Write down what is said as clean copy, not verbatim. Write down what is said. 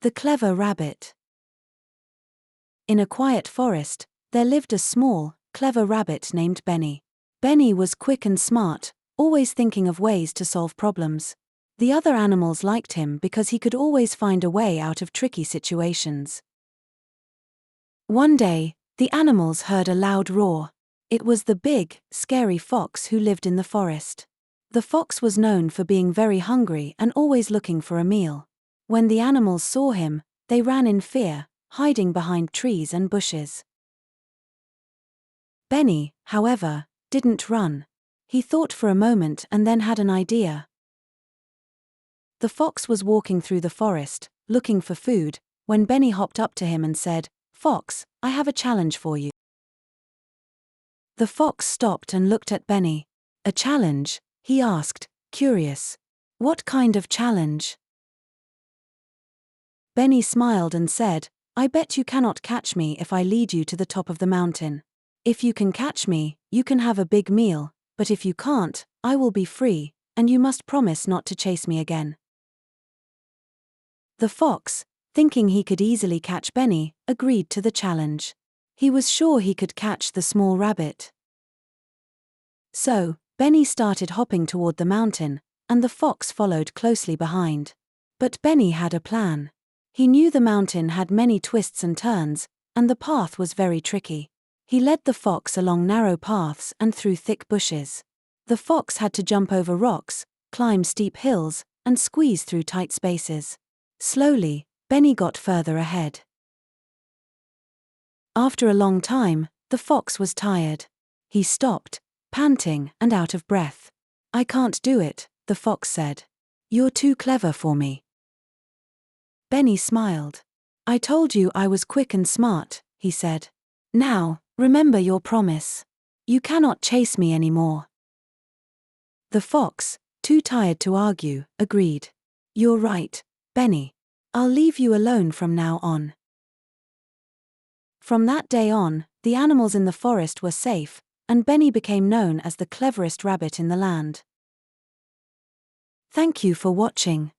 The Clever Rabbit. In a quiet forest, there lived a small, clever rabbit named Benny. Benny was quick and smart, always thinking of ways to solve problems. The other animals liked him because he could always find a way out of tricky situations. One day, the animals heard a loud roar. It was the big, scary fox who lived in the forest. The fox was known for being very hungry and always looking for a meal. When the animals saw him, they ran in fear, hiding behind trees and bushes. Benny, however, didn't run. He thought for a moment and then had an idea. The fox was walking through the forest, looking for food, when Benny hopped up to him and said, "Fox, I have a challenge for you." The fox stopped and looked at Benny. "A challenge?" he asked, curious. "What kind of challenge?" Benny smiled and said, "I bet you cannot catch me if I lead you to the top of the mountain. If you can catch me, you can have a big meal, but if you can't, I will be free, and you must promise not to chase me again." The fox, thinking he could easily catch Benny, agreed to the challenge. He was sure he could catch the small rabbit. So, Benny started hopping toward the mountain, and the fox followed closely behind. But Benny had a plan. He knew the mountain had many twists and turns, and the path was very tricky. He led the fox along narrow paths and through thick bushes. The fox had to jump over rocks, climb steep hills, and squeeze through tight spaces. Slowly, Benny got further ahead. After a long time, the fox was tired. He stopped, panting and out of breath. "I can't do it," the fox said. "You're too clever for me." Benny smiled. "I told you I was quick and smart," he said. "Now, remember your promise. You cannot chase me anymore." The fox, too tired to argue, agreed. "You're right, Benny. I'll leave you alone from now on." From that day on, the animals in the forest were safe, and Benny became known as the cleverest rabbit in the land. Thank you for watching.